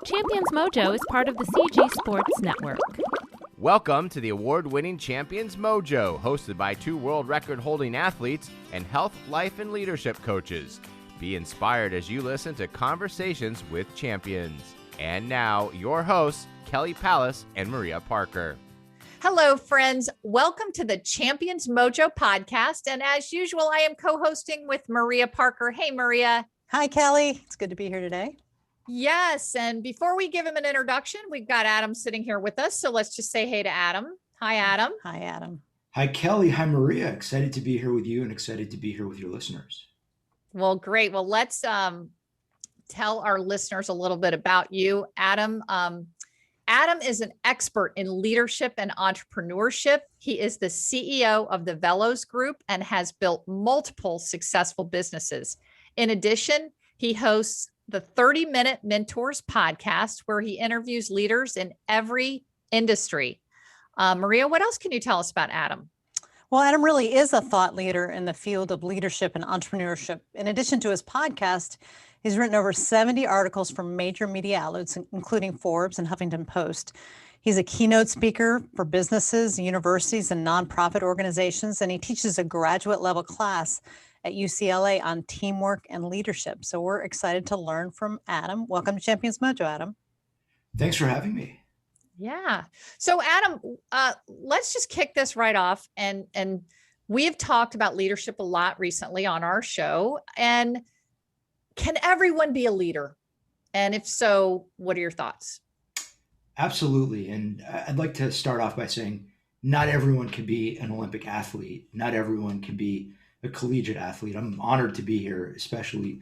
Champions Mojo is part of the CG Sports Network. Welcome to the award-winning Champions Mojo, hosted by two world record-holding athletes and health, life, and leadership coaches. Be inspired as you listen to Conversations with Champions. And now, your hosts, Kelly Pallas and Maria Parker. Hello, friends. Welcome to the Champions Mojo podcast. And as usual, I am co-hosting with Maria Parker. Hey, Maria. Hi, Kelly. It's good to be here today. Yes. And before we give him an introduction, we've got Adam sitting here with us. So let's just say hey to Adam. Hi, Adam. Hi, Adam. Hi, Kelly. Hi, Maria. Excited to be here with you and excited to be here with your listeners. Well, great. Well, let's tell our listeners a little bit about you. Adam is an expert in leadership and entrepreneurship. He is the CEO of the Veloz Group and has built multiple successful businesses. In addition, he hosts the 30-Minute Mentors podcast, where he interviews leaders in every industry. Maria, what else can you tell us about Adam? Well, Adam really is a thought leader in the field of leadership and entrepreneurship. In addition to his podcast, he's written over 70 articles for major media outlets, including Forbes and Huffington Post. He's a keynote speaker for businesses, universities, and nonprofit organizations, and he teaches a graduate level class at UCLA on teamwork and leadership. So we're excited to learn from Adam. Welcome to Champions Mojo, Adam. Thanks for having me. Yeah. So Adam, let's just kick this right off. And we have talked about leadership a lot recently on our show. And can everyone be a leader? And if so, what are your thoughts? Absolutely. And I'd like to start off by saying not everyone can be an Olympic athlete. Not everyone can be a collegiate athlete. I'm honored to be here, especially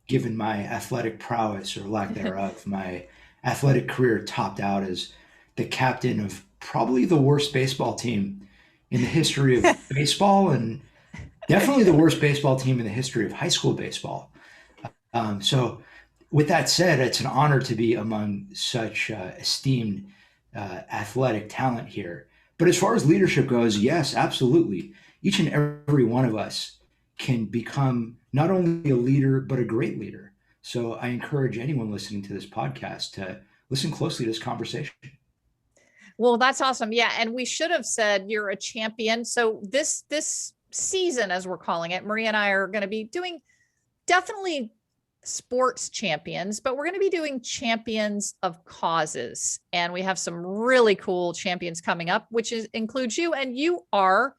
given my athletic prowess or lack thereof. My athletic career topped out as the captain of probably the worst baseball team in the history of baseball, and definitely the worst baseball team in the history of high school baseball. So with that said, it's an honor to be among such esteemed athletic talent here. But as far as leadership goes, yes, absolutely. Each and every one of us can become not only a leader, but a great leader. So I encourage anyone listening to this podcast to listen closely to this conversation. Well, that's awesome. Yeah. And we should have said you're a champion. So this season, as we're calling it, Maria and I are going to be doing definitely sports champions, but we're going to be doing champions of causes. And we have some really cool champions coming up, which includes you. And you are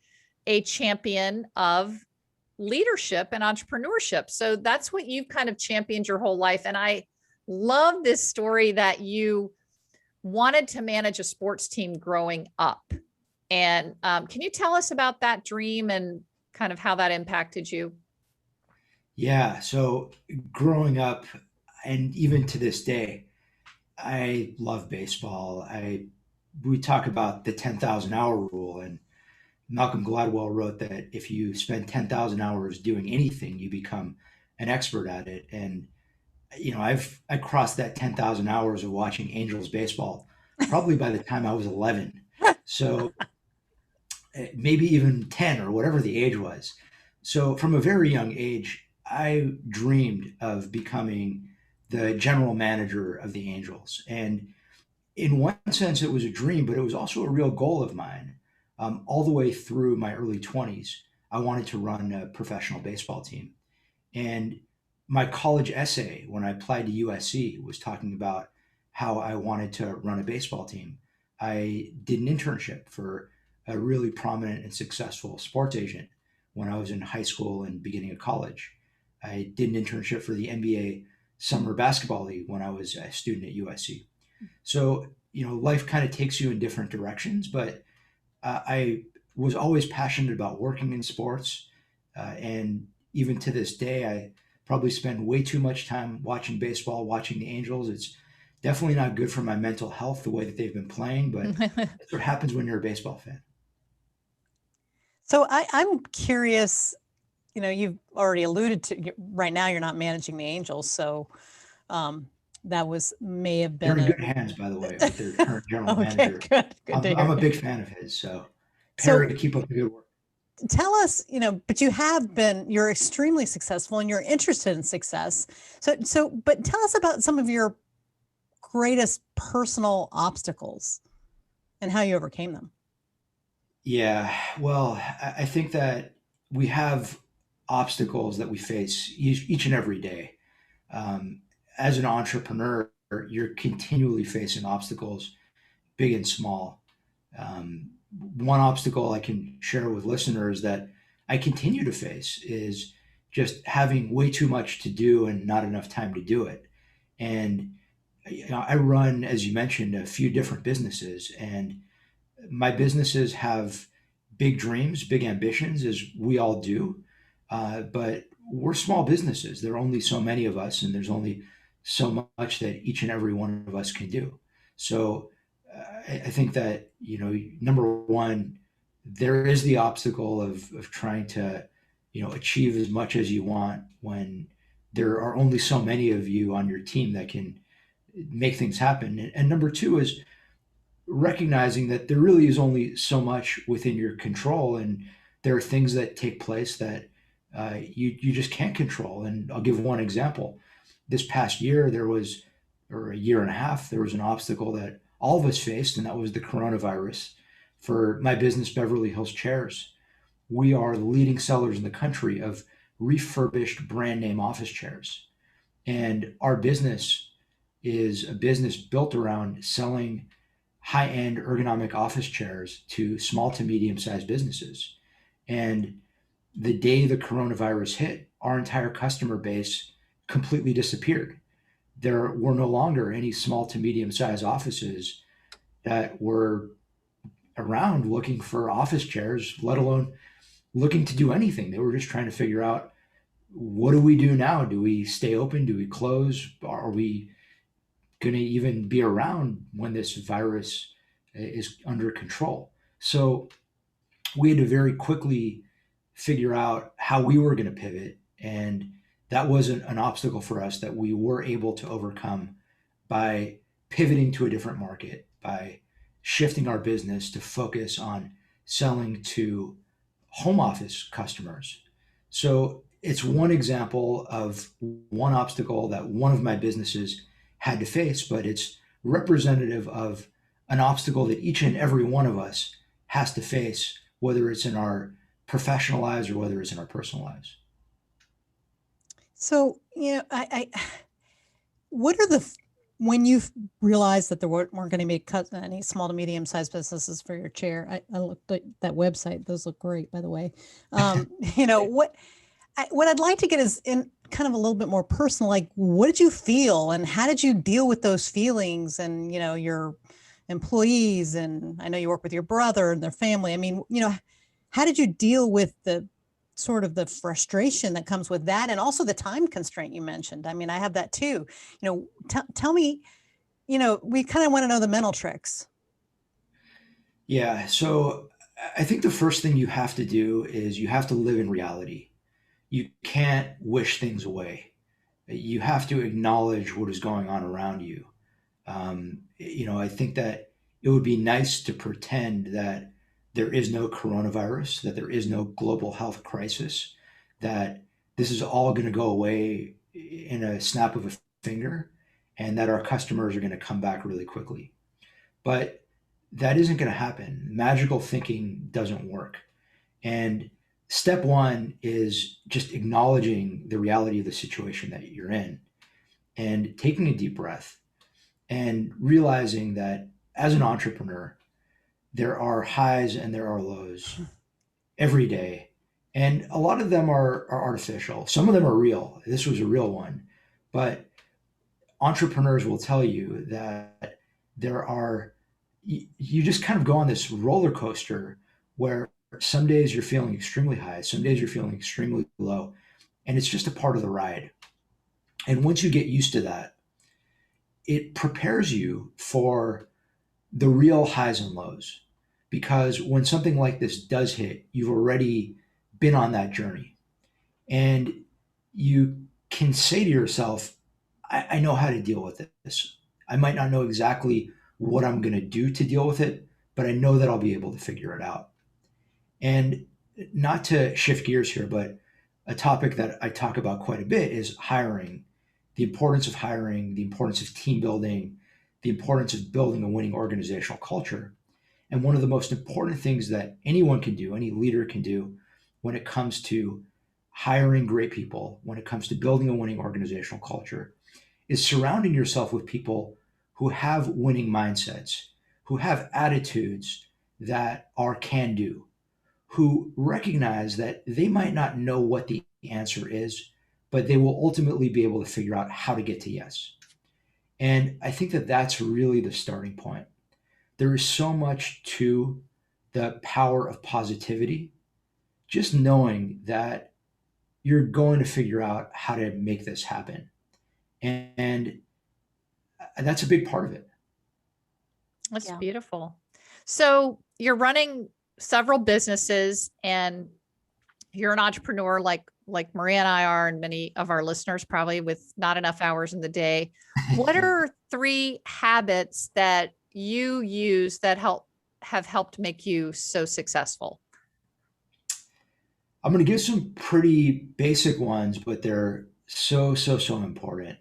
a champion of leadership and entrepreneurship. So that's what you've kind of championed your whole life. And I love this story that you wanted to manage a sports team growing up. And can you tell us about that dream and kind of how that impacted you? Yeah. So growing up, and even to this day, I love baseball. We talk about the 10,000 hour rule, and Malcolm Gladwell wrote that if you spend 10,000 hours doing anything, you become an expert at it. And, you know, I crossed that 10,000 hours of watching Angels baseball probably by the time I was 11. So maybe even 10 or whatever the age was. So from a very young age, I dreamed of becoming the general manager of the Angels. And in one sense, it was a dream, but it was also a real goal of mine. All the way through my early 20s, I wanted to run a professional baseball team. And my college essay, when I applied to USC, was talking about how I wanted to run a baseball team. I did an internship for a really prominent and successful sports agent when I was in high school and beginning of college. I did an internship for the NBA Summer Basketball League when I was a student at USC. So, you know, life kind of takes you in different directions, but I was always passionate about working in sports. And even to this day, I probably spend way too much time watching baseball, watching the Angels. It's definitely not good for my mental health, the way that they've been playing, but that's what happens when you're a baseball fan. So I'm curious, you know, you've already alluded to right now you're not managing the Angels. So that may have been They're in good hands, by the way, with their current general manager. Good I'm a big fan of his. So Perry, to keep up the good work. Tell us, you know, but you're extremely successful and you're interested in success. But tell us about some of your greatest personal obstacles and how you overcame them? Yeah, well, I think that we have obstacles that we face each and every day. Um, as an entrepreneur, you're continually facing obstacles, big and small. Um, One obstacle I can share with listeners that I continue to face is just having way too much to do and not enough time to do it. And I run, as you mentioned, a few different businesses, and my businesses have big dreams, big ambitions, as we all do. But we're small businesses. There are only so many of us, and there's only so much that each and every one of us can do. So I think that, number one, there is the obstacle of trying to, achieve as much as you want when there are only so many of you on your team that can make things happen. And number two is recognizing that there really is only so much within your control, and there are things that take place that you just can't control. And I'll give one example. This past year, or a year and a half, there was an obstacle that all of us faced, and that was the coronavirus. For my business, Beverly Hills Chairs, we are the leading sellers in the country of refurbished brand name office chairs. And our business is a business built around selling high-end ergonomic office chairs to small to medium-sized businesses. And the day the coronavirus hit, our entire customer base completely disappeared. There were no longer any small to medium-sized offices that were around looking for office chairs, let alone looking to do anything. They were just trying to figure out, what do we do now? Do we stay open? Do we close? Are we going to even be around when this virus is under control? So we had to very quickly figure out how we were going to pivot. And that wasn't an obstacle for us that we were able to overcome by pivoting to a different market, by shifting our business to focus on selling to home office customers. So it's one example of one obstacle that one of my businesses had to face, but it's representative of an obstacle that each and every one of us has to face, whether it's in our professional lives or whether it's in our personal lives. So, what are when you realized that there weren't going to be any small to medium sized businesses for your chair? I looked at that website; those look great, by the way. What I'd like to get is in kind of a little bit more personal. Like, what did you feel, and how did you deal with those feelings? And your employees, and I know you work with your brother and their family. I mean, how did you deal with the sort of the frustration that comes with that, and also the time constraint you mentioned? I mean, I have that too. Tell me, we kind of want to know the mental tricks. Yeah. So I think the first thing you have to do is you have to live in reality. You can't wish things away. You have to acknowledge what is going on around you. I think that it would be nice to pretend that there is no coronavirus, that there is no global health crisis, that this is all going to go away in a snap of a finger, and that our customers are going to come back really quickly. But that isn't going to happen. Magical thinking doesn't work. And step one is just acknowledging the reality of the situation that you're in and taking a deep breath and realizing that as an entrepreneur, there are highs and there are lows every day. And a lot of them are artificial. Some of them are real. This was a real one. But entrepreneurs will tell you that you just kind of go on this roller coaster where some days you're feeling extremely high, some days you're feeling extremely low, and it's just a part of the ride. And once you get used to that, it prepares you for the real highs and lows. Because when something like this does hit, you've already been on that journey. And you can say to yourself, I know how to deal with this. I might not know exactly what I'm going to do to deal with it, but I know that I'll be able to figure it out. And not to shift gears here, but a topic that I talk about quite a bit is hiring, the importance of hiring, the importance of team building, the importance of building a winning organizational culture. And one of the most important things that anyone can do, any leader can do when it comes to hiring great people, when it comes to building a winning organizational culture, is surrounding yourself with people who have winning mindsets, who have attitudes that are can do, who recognize that they might not know what the answer is, but they will ultimately be able to figure out how to get to yes. And I think that that's really the starting point. There is so much to the power of positivity, just knowing that you're going to figure out how to make this happen. And that's a big part of it. That's Yeah. beautiful. So you're running several businesses and you're an entrepreneur like Maria and I are, and many of our listeners probably, with not enough hours in the day. What are 3 habits that you use that have helped make you so successful? I'm going to give some pretty basic ones, but they're so, so, so important.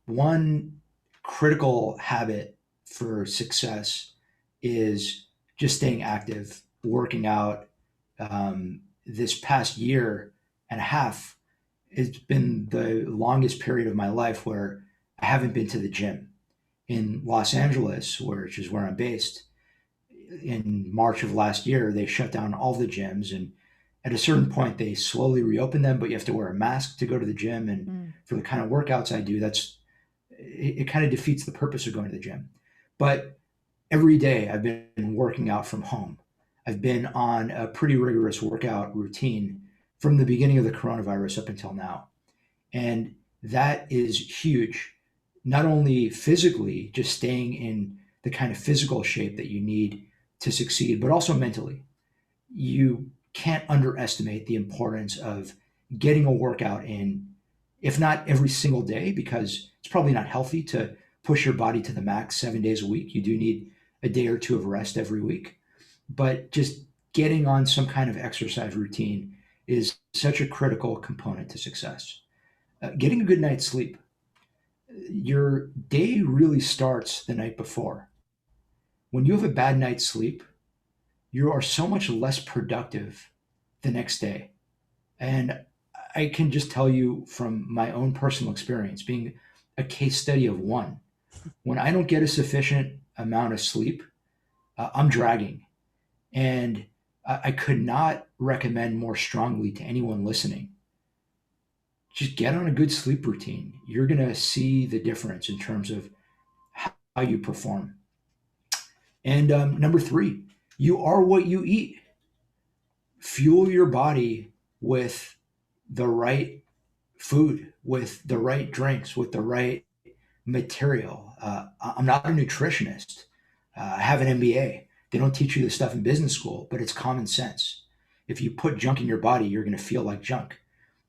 One critical habit for success is just staying active, working out. This past year and a half, it's been the longest period of my life where I haven't been to the gym. In Los Angeles, which is where I'm based, in March of last year, they shut down all the gyms. And at a certain point, they slowly reopened them, but you have to wear a mask to go to the gym. And for the kind of workouts I do, it kind of defeats the purpose of going to the gym. But every day I've been working out from home. I've been on a pretty rigorous workout routine from the beginning of the coronavirus up until now. And that is huge. Not only physically, just staying in the kind of physical shape that you need to succeed, but also mentally. You can't underestimate the importance of getting a workout in, if not every single day, because it's probably not healthy to push your body to the max 7 days a week. You do need a day or two of rest every week. But just getting on some kind of exercise routine is such a critical component to success. Getting a good night's sleep. Your day really starts the night before. When you have a bad night's sleep, you are so much less productive the next day. And I can just tell you from my own personal experience, being a case study of one, when I don't get a sufficient amount of sleep, I'm dragging. And I could not recommend more strongly to anyone listening, just get on a good sleep routine. You're going to see the difference in terms of how you perform. And number 3, you are what you eat. Fuel your body with the right food, with the right drinks, with the right material. I'm not a nutritionist. I have an MBA. They don't teach you this stuff in business school, but it's common sense. If you put junk in your body, you're going to feel like junk.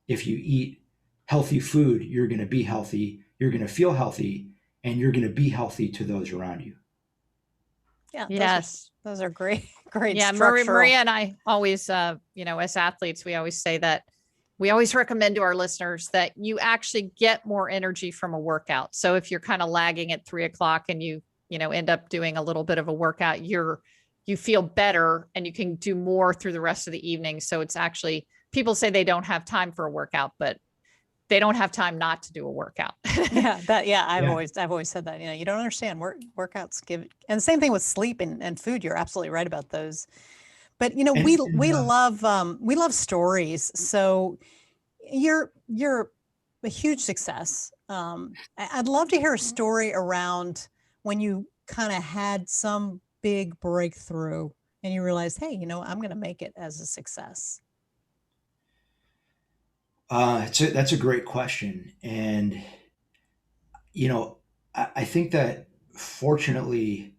If you eat healthy food, you're going to be healthy, you're going to feel healthy, and you're going to be healthy to those around you. Yeah. Yes. Those are great, great. Yeah. Maria and I always, as athletes, we always say that we always recommend to our listeners that you actually get more energy from a workout. So if you're kind of lagging at 3:00 and you end up doing a little bit of a workout, you feel better and you can do more through the rest of the evening. So it's actually, people say they don't have time for a workout, but they don't have time not to do a workout. I've always said that, you don't understand workouts give, and the same thing with sleep and food. You're absolutely right about those. But, we love stories. So you're a huge success. I'd love to hear a story around when you kind of had some big breakthrough and you realized, hey, I'm going to make it as a success. That's a great question. And, I think that fortunately,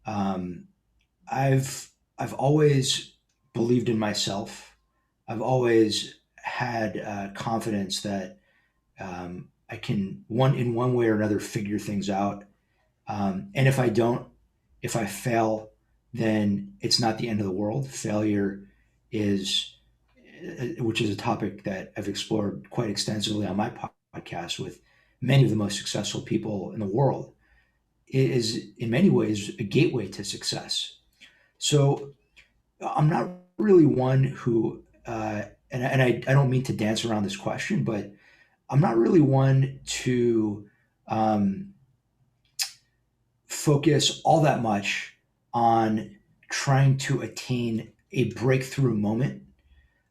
I've always believed in myself. I've always had confidence that I can in one way or another figure things out. And if I fail, then it's not the end of the world. Failure which is a topic that I've explored quite extensively on my podcast with many of the most successful people in the world. is in many ways a gateway to success. So I'm not really one who, and I don't mean to dance around this question, but I'm not really one to um, focus all that much on trying to attain a breakthrough moment,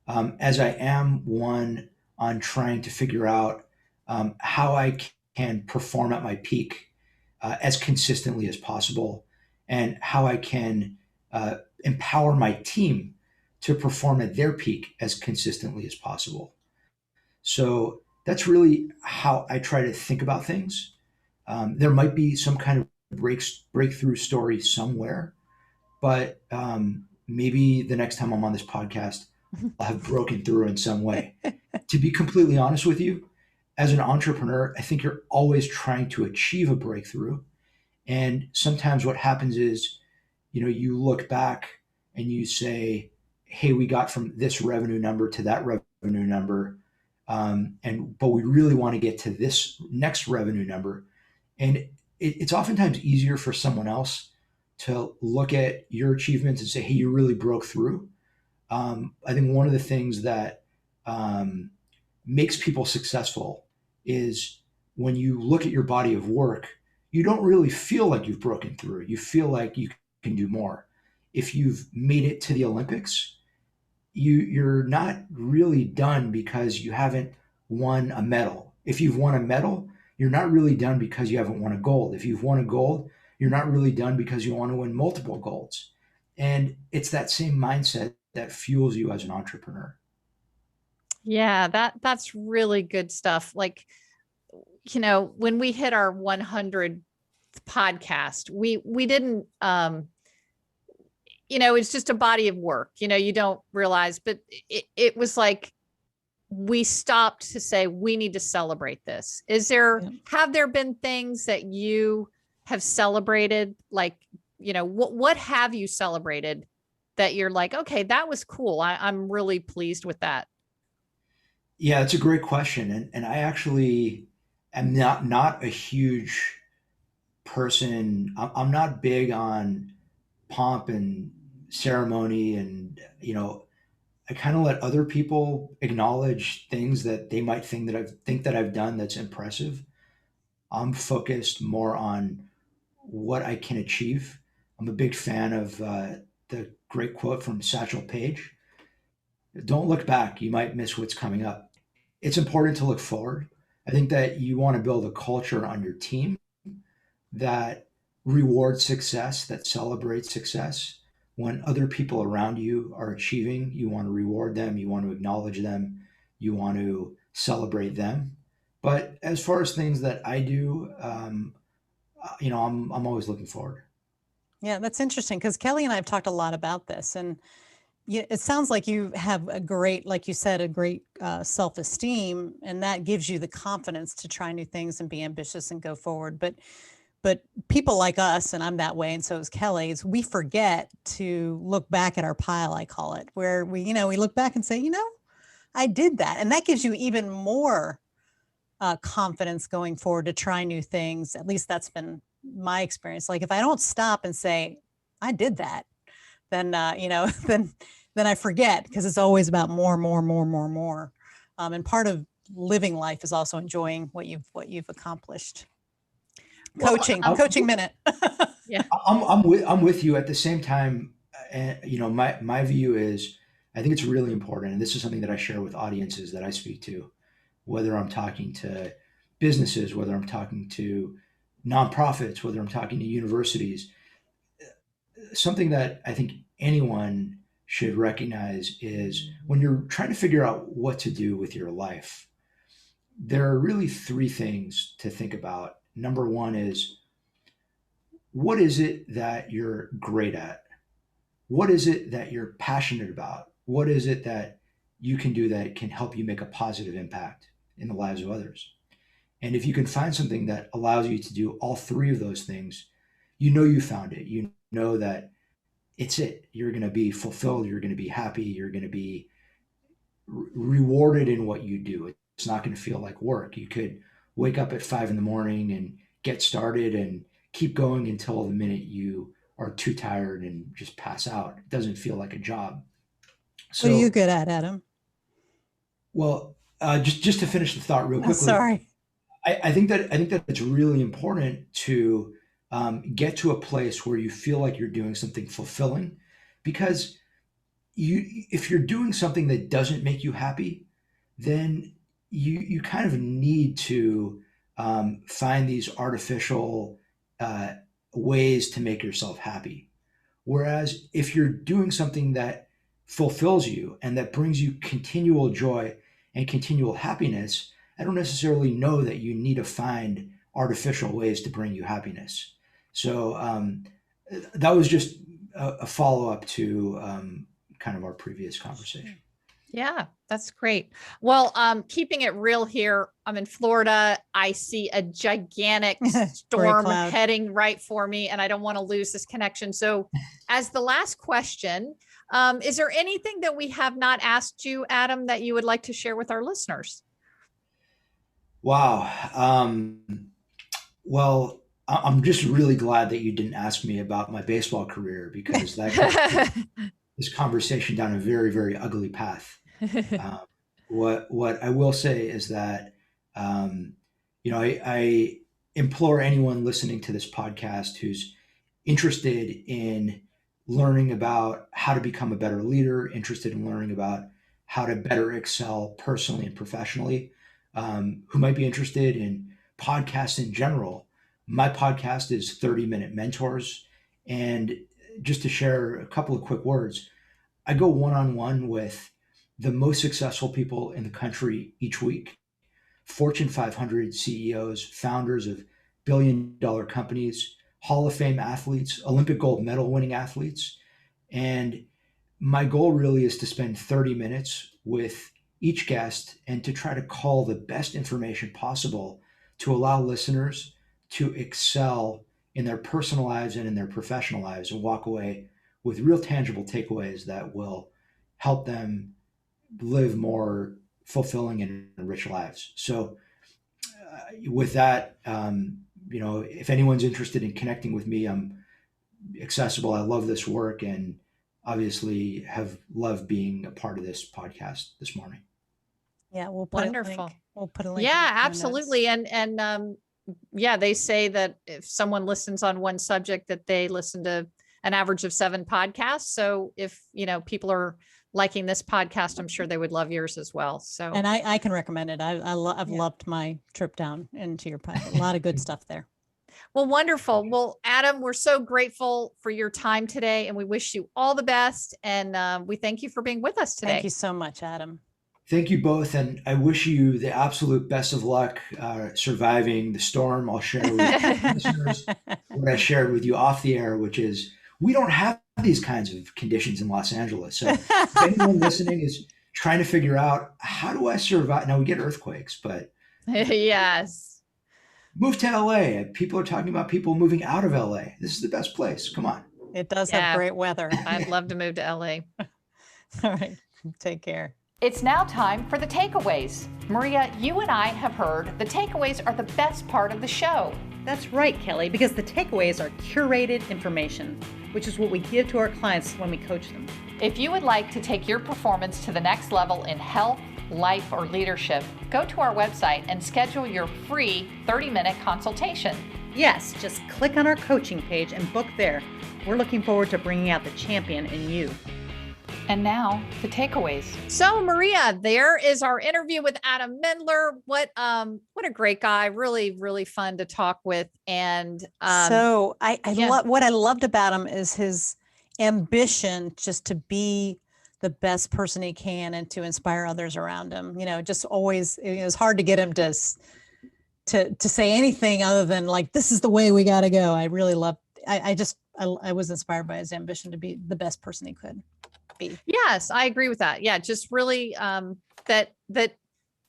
as I am one on trying to figure out how I can perform at my peak as consistently as possible, and how I can empower my team to perform at their peak as consistently as possible. So that's really how I try to think about things. There might be some kind of breakthrough story somewhere, but maybe the next time I'm on this podcast, I'll have broken through in some way. To be completely honest with you, as an entrepreneur, I think you're always trying to achieve a breakthrough. And sometimes what happens is, you look back and you say, hey, we got from this revenue number to that revenue number. But we really want to get to this next revenue number. And it's oftentimes easier for someone else to look at your achievements and say, hey, you really broke through. I think one of the things that makes people successful is when you look at your body of work, you don't really feel like you've broken through. You feel like you can do more. If you've made it to the Olympics, you're not really done because you haven't won a medal. If you've won a medal, you're not really done because you haven't won a gold. If you've won a gold, you're not really done because you want to win multiple golds. And it's that same mindset that fuels you as an entrepreneur. Yeah, that's really good stuff. Like, when we hit our 100th podcast, we didn't, it's just a body of work, you don't realize, but it was like, we stopped to say, we need to celebrate this. Have there been things that you have celebrated? Like, what have you celebrated that you're like, okay, that was cool. I'm really pleased with that. Yeah, it's a great question. And I actually am not a huge person. I'm not big on pomp and ceremony. And, I kind of let other people acknowledge things that they might think that I've done that's impressive. I'm focused more on what I can achieve. I'm a big fan of the great quote from Satchel Paige: "Don't look back; you might miss what's coming up." It's important to look forward. I think that you want to build a culture on your team that rewards success, that celebrates success. When other people around you are achieving, you want to reward them, you want to acknowledge them, you want to celebrate them. But as far as things that I do, I'm always looking forward. Yeah, that's interesting because Kelly and I have talked a lot about this, and it sounds like you have a great, like you said, a great self-esteem, and that gives you the confidence to try new things and be ambitious and go forward. But people like us, and I'm that way, and so is Kelly, is we forget to look back at our pile, I call it, where we look back and say, I did that. And that gives you even more confidence going forward to try new things. At least that's been my experience. Like if I don't stop and say, I did that, then, then I forget, because it's always about more. And part of living life is also enjoying what you've accomplished. Coaching minute. Yeah. I'm with you. At the same time, my view is, I think it's really important, and this is something that I share with audiences that I speak to, whether I'm talking to businesses, whether I'm talking to nonprofits, whether I'm talking to universities. Something that I think anyone should recognize is when you're trying to figure out what to do with your life, there are really three things to think about. Number one is, what is it that you're great at? What is it that you're passionate about? What is it that you can do that can help you make a positive impact in the lives of others? And if you can find something that allows you to do all three of those things, you found it. You know that it's it. You're going to be fulfilled. You're going to be happy. You're going to be rewarded in what you do. It's not going to feel like work. You could wake up at 5 a.m. and get started and keep going until the minute you are too tired and just pass out. It doesn't feel like a job. So, what are you good at, Adam? well, just to finish the thought real I'm quickly, sorry. I think that it's really important to get to a place where you feel like you're doing something fulfilling, because if you're doing something that doesn't make you happy, then you kind of need to find these artificial ways to make yourself happy. Whereas if you're doing something that fulfills you and that brings you continual joy and continual happiness, I don't necessarily know that you need to find artificial ways to bring you happiness. So that was just a follow up to kind of our previous conversation. Yeah, that's great. Well, keeping it real here, I'm in Florida. I see a gigantic storm cloud. heading right for me, and I don't want to lose this connection. So as the last question, is there anything that we have not asked you, Adam, that you would like to share with our listeners? Wow. Well, I'm just really glad that you didn't ask me about my baseball career, because that could this conversation down a very, very ugly path. What I will say is that I implore anyone listening to this podcast who's interested in learning about how to become a better leader, interested in learning about how to better excel personally and professionally, who might be interested in podcasts in general. My podcast is 30-Minute Mentors. And just to share a couple of quick words, I go one-on-one with the most successful people in the country each week. Fortune 500 CEOs, founders of billion-dollar companies, Hall of Fame athletes, Olympic gold medal winning athletes. And my goal really is to spend 30 minutes with each guest and to try to cull the best information possible to allow listeners to excel in their personal lives and in their professional lives, and walk away with real tangible takeaways that will help them live more fulfilling and rich lives. So with that, if anyone's interested in connecting with me, I'm accessible. I love this work, and obviously have loved being a part of this podcast this morning. Yeah, we'll put Wonderful. A link. We'll put a link. Yeah, in the absolutely. notes. And yeah, they say that if someone listens on one subject, that they listen to an average of 7 podcasts. So if, people are liking this podcast, I'm sure they would love yours as well. So, And I can recommend it. I've Yeah. loved my trip down into your podcast. A lot of good stuff there. Well, wonderful. Well, Adam, we're so grateful for your time today, and we wish you all the best. And we thank you for being with us today. Thank you so much, Adam. Thank you both, and I wish you the absolute best of luck surviving the storm. I'll share with listeners what I shared with you off the air, which is we don't have these kinds of conditions in Los Angeles. So if anyone listening is trying to figure out, how do I survive? Now, we get earthquakes, but Yes. move to LA. People are talking about people moving out of LA. This is the best place. Come on. It does Yeah. have great weather. I'd love to move to LA. All right. Take care. It's now time for the takeaways. Maria, you and I have heard the takeaways are the best part of the show. That's right, Kelly, because the takeaways are curated information, which is what we give to our clients when we coach them. If you would like to take your performance to the next level in health, life, or leadership, go to our website and schedule your free 30-minute consultation. Yes, just click on our coaching page and book there. We're looking forward to bringing out the champion in you. And now the takeaways. So Maria, there is our interview with Adam Mendler. What a great guy. Really, really fun to talk with. And So I yeah. love what I loved about him is his ambition just to be the best person he can and to inspire others around him. Just always, it was hard to get him to say anything other than like, this is the way we got to go. I really loved, I was inspired by his ambition to be the best person he could be. Yes, I agree with that. Yeah, just really that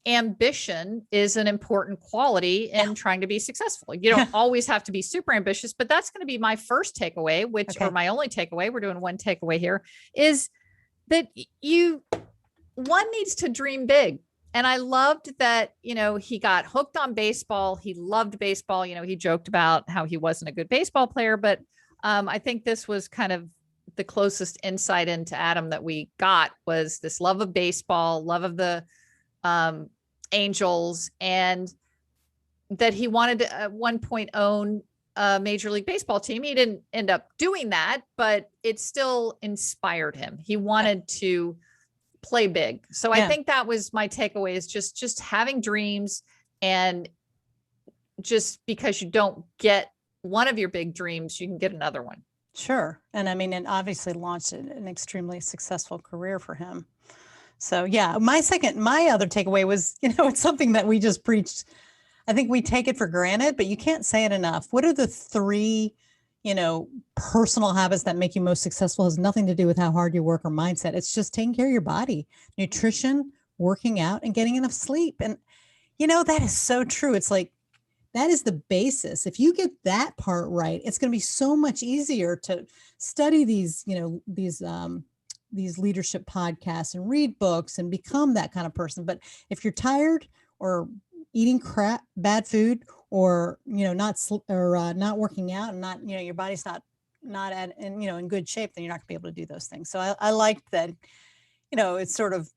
ambition is an important quality in trying to be successful. You don't always have to be super ambitious, but that's going to be my first takeaway, or my only takeaway. We're doing one takeaway here, is that one needs to dream big. And I loved that, he got hooked on baseball. He loved baseball. He joked about how he wasn't a good baseball player, but I think this was kind of the closest insight into Adam that we got, was this love of baseball, love of the Angels, and that he wanted to at one point own a Major League Baseball team. He didn't end up doing that, but it still inspired him. He wanted to play big. So I think that was my takeaway, is just having dreams, and just because you don't get one of your big dreams, you can get another one. Sure. And I mean, it obviously launched an extremely successful career for him. So yeah, my other takeaway was, it's something that we just preached. I think we take it for granted, but you can't say it enough. What are the 3, personal habits that make you most successful? It has nothing to do with how hard you work or mindset. It's just taking care of your body, nutrition, working out, and getting enough sleep. And, that is so true. It's like, that is the basis. If you get that part right, it's going to be so much easier to study these leadership podcasts and read books and become that kind of person. But if you're tired or eating bad food, or, not working out, and not, your body's not in good shape, then you're not gonna be able to do those things. So I liked that, it's sort of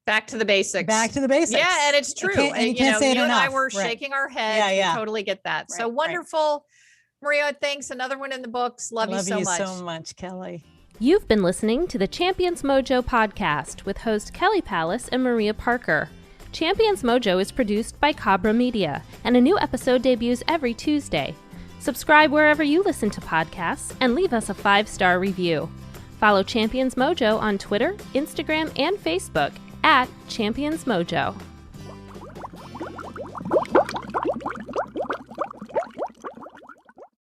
back to the basics. Yeah. And it's true. And you can't say it you and enough. I were shaking our heads. Yeah. We totally get that. Right, so wonderful. Maria, thanks. Another one in the books. Love you so much, Kelly. You've been listening to the Champions Mojo podcast with host Kelly Palace and Maria Parker. Champions Mojo is produced by Cabra Media, and a new episode debuts every Tuesday. Subscribe wherever you listen to podcasts and leave us a 5-star review. Follow Champions Mojo on Twitter, Instagram, and Facebook @Champions Mojo.